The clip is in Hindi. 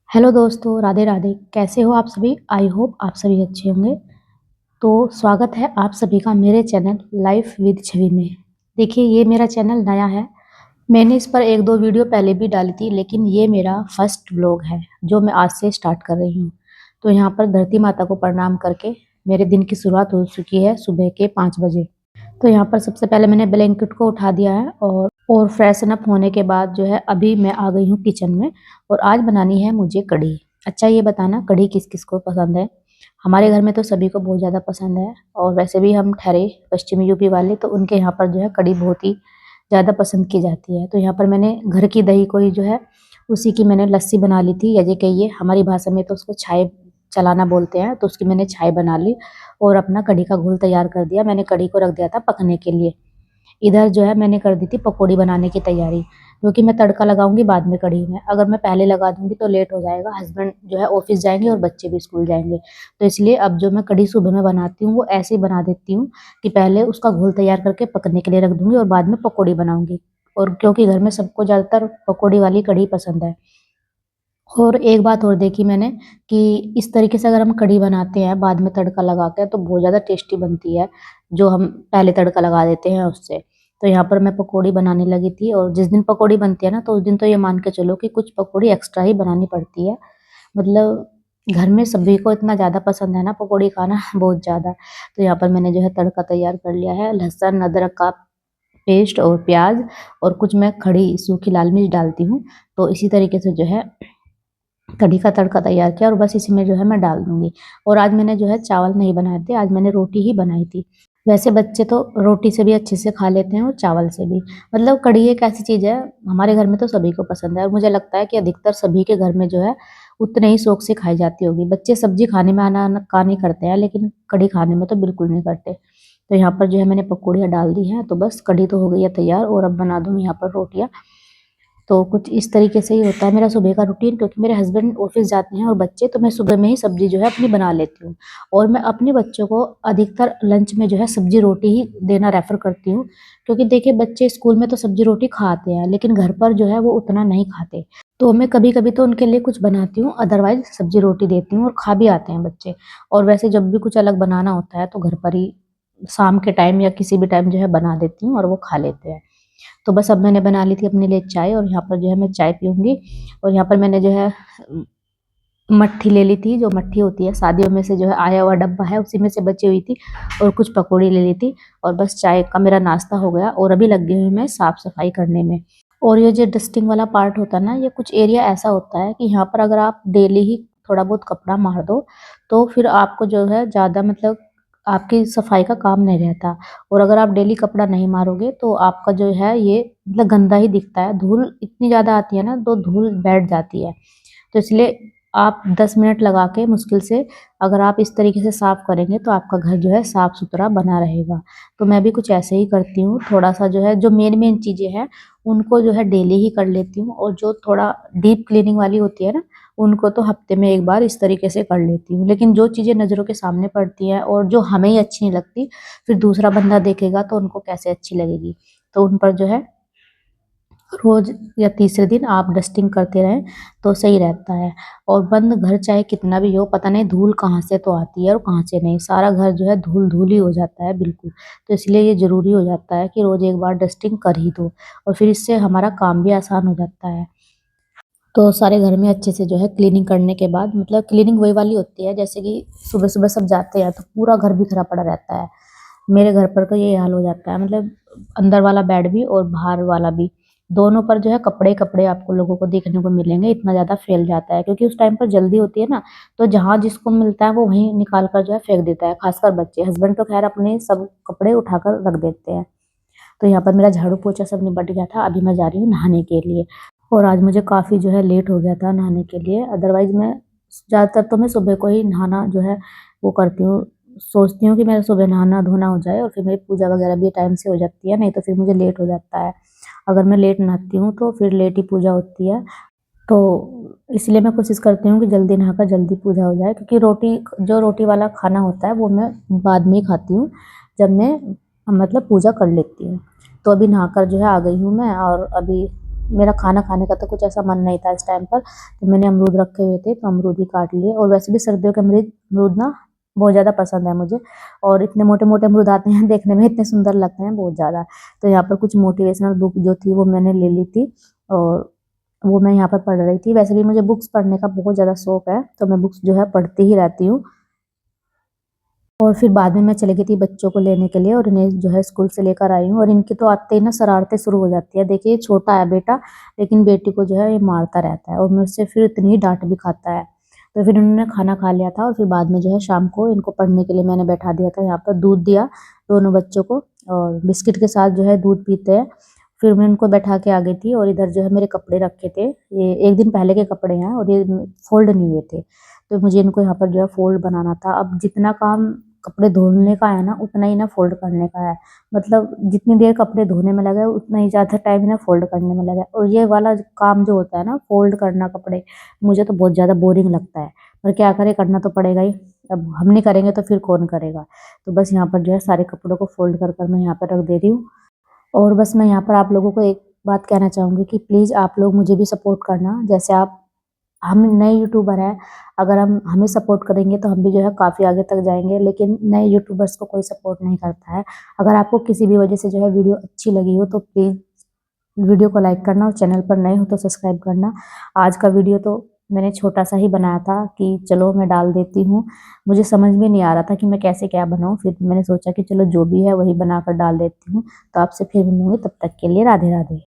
हेलो दोस्तों, राधे राधे। कैसे हो आप सभी? आई होप आप सभी अच्छे होंगे। तो स्वागत है आप सभी का मेरे चैनल लाइफ विद छवि में। देखिए, ये मेरा चैनल नया है। मैंने इस पर एक दो वीडियो पहले भी डाली थी, लेकिन ये मेरा फर्स्ट व्लॉग है जो मैं आज से स्टार्ट कर रही हूँ। तो यहाँ पर धरती माता को प्रणाम करके मेरे दिन की शुरुआत हो चुकी है सुबह के 5 बजे। तो यहाँ पर सबसे पहले मैंने ब्लैंकेट को उठा दिया है और फ्रेशन अप होने के बाद जो है अभी मैं आ गई हूँ किचन में। और आज बनानी है मुझे कढ़ी। अच्छा, ये बताना कढ़ी किस किस को पसंद है? हमारे घर में तो सभी को बहुत ज़्यादा पसंद है, और वैसे भी हम ठहरे पश्चिमी यूपी वाले, तो उनके यहाँ पर जो है कढ़ी बहुत ही ज़्यादा पसंद की जाती है। तो यहाँ पर मैंने घर की दही को ही जो है उसी की मैंने लस्सी बना ली थी, या ये कहिए हमारी भाषा में तो उसको छाय चलाना बोलते हैं। तो उसकी मैंने छाय बना ली और अपना कढ़ी का घोल तैयार कर दिया। मैंने कढ़ी को रख दिया था पकने के लिए। इधर जो है मैंने कर दी थी पकौड़ी बनाने की तैयारी, क्योंकि मैं तड़का लगाऊंगी बाद में कढ़ी में। अगर मैं पहले लगा दूंगी तो लेट हो जाएगा, हस्बैंड जो है ऑफिस जाएंगे और बच्चे भी स्कूल जाएंगे। तो इसलिए अब जो मैं कढ़ी सुबह में बनाती हूँ वो ऐसे ही बना देती हूँ कि पहले उसका घोल तैयार करके पकने के लिए रख दूंगी और बाद में पकौड़ी बनाऊंगी। और क्योंकि घर में सबको ज़्यादातर पकौड़ी वाली कढ़ी पसंद है। और एक बात और देखी मैंने कि इस तरीके से अगर हम कढ़ी बनाते हैं बाद में तड़का लगा के तो बहुत ज़्यादा टेस्टी बनती है, जो हम पहले तड़का लगा देते हैं उससे। तो यहाँ पर मैं पकौड़ी बनाने लगी थी, और जिस दिन पकौड़ी बनती है ना तो उस दिन तो ये मान के चलो कि कुछ पकौड़ी एक्स्ट्रा ही बनानी पड़ती है। मतलब घर में सभी को इतना ज़्यादा पसंद है ना पकौड़ी खाना बहुत ज़्यादा। तो यहाँ पर मैंने जो है तड़का तैयार कर लिया है। लहसुन अदरक का पेस्ट और प्याज, और कुछ मैं खड़ी सूखी लाल मिर्च डालती हूँ। तो इसी तरीके से जो है कढ़ी का तड़का तैयार किया, और बस इसी में जो है मैं डाल दूंगी। और आज मैंने जो है चावल नहीं बनाए थे, आज मैंने रोटी ही बनाई थी। वैसे बच्चे तो रोटी से भी अच्छे से खा लेते हैं और चावल से भी। मतलब कढ़ी एक ऐसी चीज़ है, हमारे घर में तो सभी को पसंद है, और मुझे लगता है कि अधिकतर सभी के घर में जो है उतने ही शौक से खाई जाती होगी। बच्चे सब्जी खाने में आना का नहीं करते हैं, लेकिन कढ़ी खाने में तो बिल्कुल नहीं करते। तो यहाँ पर जो है मैंने पकौड़ियाँ डाल दी हैं, तो बस कढ़ी तो हो गई है तैयार, और अब बना दूँ यहाँ पर रोटियाँ। तो कुछ इस तरीके से ही होता है मेरा सुबह का रूटीन, क्योंकि मेरे हस्बैंड ऑफिस जाते हैं और बच्चे, तो मैं सुबह में ही सब्जी जो है अपनी बना लेती हूँ। और मैं अपने बच्चों को अधिकतर लंच में जो है सब्जी रोटी ही देना रेफर करती हूँ, क्योंकि देखिए बच्चे स्कूल में तो सब्जी रोटी खाते हैं, लेकिन घर पर जो है वो उतना नहीं खाते। तो मैं कभी कभी तो उनके लिए कुछ बनाती हूँ, अदरवाइज सब्जी रोटी देती हूँ, और खा भी आते हैं बच्चे। और वैसे जब भी कुछ अलग बनाना होता है तो घर पर ही शाम के टाइम या किसी भी टाइम जो है बना देती हूँ, और वो खा लेते हैं। तो बस अब मैंने बना ली थी अपने लिए चाय, और यहाँ पर जो है मैं चाय पीऊँगी। और यहाँ पर मैंने जो है मट्ठी ले ली थी, जो मट्ठी होती है शादियों में से जो है आया हुआ डब्बा है, उसी में से बची हुई थी, और कुछ पकौड़ी ले ली थी। और बस चाय का मेरा नाश्ता हो गया, और अभी लगी हुई मैं साफ सफाई करने में। और ये जो डस्टिंग वाला पार्ट होता है ना, ये कुछ एरिया ऐसा होता है कि यहाँ पर अगर आप डेली ही थोड़ा बहुत कपड़ा मार दो तो फिर आपको जो है ज़्यादा मतलब आपकी सफाई का काम नहीं रहता। और अगर आप डेली कपड़ा नहीं मारोगे तो आपका जो है ये मतलब गंदा ही दिखता है। धूल इतनी ज़्यादा आती है ना, तो धूल बैठ जाती है। तो इसलिए आप 10 मिनट लगा के मुश्किल से अगर आप इस तरीके से साफ़ करेंगे तो आपका घर जो है साफ़-सुथरा बना रहेगा। तो मैं भी कुछ ऐसे ही करती हूँ, थोड़ा-सा जो है जो मेन-मेन चीज़ें हैं, उनको जो है डेली ही कर लेती हूँ, और जो थोड़ा डीप क्लीनिंग वाली होती है ना, उनको तो हफ्ते में 1 बार इस तरीके से कर लेती हूँ। लेकिन जो चीज़ें नज़रों के सामने पड़ती हैं और जो हमें ही अच्छी नहीं लगती, फिर दूसरा बंदा देखेगा तो उनको कैसे अच्छी लगेगी। तो उन पर जो है रोज या तीसरे दिन आप डस्टिंग करते रहें तो सही रहता है। और बंद घर चाहे कितना भी हो, पता नहीं धूल कहाँ से तो आती है और कहाँ से नहीं, सारा घर जो है धूल धूल ही हो जाता है बिल्कुल। तो इसलिए ये ज़रूरी हो जाता है कि रोज़ एक बार डस्टिंग कर ही दो, और फिर इससे हमारा काम भी आसान हो जाता है। तो सारे घर में अच्छे से जो है क्लीनिंग करने के बाद, मतलब क्लीनिंग वही वाली होती है जैसे कि सुबह सुबह सब जाते हैं तो पूरा घर बिखरा पड़ा रहता है। मेरे घर पर तो ये हाल हो जाता है, मतलब अंदर वाला बेड भी और बाहर वाला भी, दोनों पर जो है कपड़े कपड़े आपको लोगों को देखने को मिलेंगे। इतना ज़्यादा फैल जाता है क्योंकि उस टाइम पर जल्दी होती है ना, तो जहाँ जिसको मिलता है वो वहीं निकाल कर जो है फेंक देता है, खासकर बच्चे। हस्बैंड तो खैर अपने सब कपड़े उठाकर रख देते हैं। तो यहाँ पर मेरा झाड़ू पोछा सब निपट गया था, अभी मैं जा रही हूँ नहाने के लिए। और आज मुझे काफ़ी जो है लेट हो गया था नहाने के लिए, अदरवाइज़ मैं ज़्यादातर तो मैं सुबह को ही नहाना जो है वो करती हूँ, सोचती हूँ कि मेरा सुबह नहाना धोना हो जाए और फिर मेरी पूजा वगैरह भी टाइम से हो जाती है, नहीं तो फिर मुझे लेट हो जाता है। अगर मैं लेट नहाती हूँ तो फिर लेट ही पूजा होती है। तो इसलिए मैं कोशिश करती हूँ कि जल्दी नहाकर जल्दी पूजा हो जाए, क्योंकि रोटी वाला खाना होता है वो मैं बाद में ही खाती हूँ, जब मैं मतलब पूजा कर लेती हूँ। तो अभी नहाकर जो है आ गई हूँ मैं, और अभी मेरा खाना खाने का तो कुछ ऐसा मन नहीं था इस टाइम पर, तो मैंने अमरूद रखे हुए थे तो अमरूद ही काट लिए। और वैसे भी सर्दियों के अमरूद ना बहुत ज़्यादा पसंद है मुझे, और इतने मोटे-मोटे अमरूद आते हैं देखने में इतने सुंदर लगते हैं बहुत ज़्यादा। तो यहाँ पर कुछ मोटिवेशनल बुक जो थी वो मैंने ले ली थी, और वो मैं यहाँ पर पढ़ रही थी। वैसे भी मुझे बुक्स पढ़ने का बहुत ज़्यादा शौक है, तो मैं बुक्स जो है पढ़ती ही रहती हूँ। और फिर बाद में मैं चली गई थी बच्चों को लेने के लिए, और इन्हें जो है स्कूल से लेकर आई हूँ। और इनकी तो आते ही ना शरारतें शुरू हो जाती है। देखिए ये छोटा है बेटा, लेकिन बेटी को जो है ये मारता रहता है और मुझसे फिर इतनी ही डांट भी खाता है। तो फिर इन्होंने खाना खा लिया था, और फिर बाद में जो है शाम को इनको पढ़ने के लिए मैंने बैठा दिया था। यहाँ पर दूध दिया दोनों बच्चों को, और बिस्किट के साथ जो है दूध पीते हैं। फिर मैं उनको बैठा के आ गई थी, और इधर जो है मेरे कपड़े रखे थे, ये एक दिन पहले के कपड़े हैं और ये फोल्ड नहीं हुए थे, तो मुझे इनको यहाँ पर जो है फोल्ड बनाना था। अब जितना काम कपड़े धोने का है ना, उतना ही ना फोल्ड करने का है। मतलब जितनी देर कपड़े धोने में लगा है उतना ही ज़्यादा टाइम ना फोल्ड करने में लगा है। और ये वाला काम जो होता है ना फोल्ड करना कपड़े, मुझे तो बहुत ज़्यादा बोरिंग लगता है, पर क्या करें, करना तो पड़ेगा ही। अब हम नहीं करेंगे तो फिर कौन करेगा। तो बस यहाँ पर जो है सारे कपड़ों को फोल्ड कर कर मैं यहाँ पर रख दे रही हूँ। और बस मैं यहाँ पर आप लोगों को एक बात कहना चाहूँगी कि प्लीज़ आप लोग मुझे भी सपोर्ट करना। जैसे आप, हम नए यूट्यूबर हैं, अगर हम हमें सपोर्ट करेंगे तो हम भी जो है काफ़ी आगे तक जाएँगे, लेकिन नए यूट्यूबर्स को कोई सपोर्ट नहीं करता है। अगर आपको किसी भी वजह से जो है वीडियो अच्छी लगी हो तो प्लीज़ वीडियो को लाइक करना, और चैनल पर नए हो तो सब्सक्राइब करना। आज का वीडियो तो मैंने छोटा-सा ही बनाया था कि चलो मैं डाल देती हूँ। मुझे समझ में नहीं आ रहा था कि मैं कैसे क्या बनाऊँ, फिर मैंने सोचा कि चलो जो भी है वही बनाकर डाल देती हूँ। तो आपसे फिर मिलूँगी, तब तक के लिए राधे-राधे।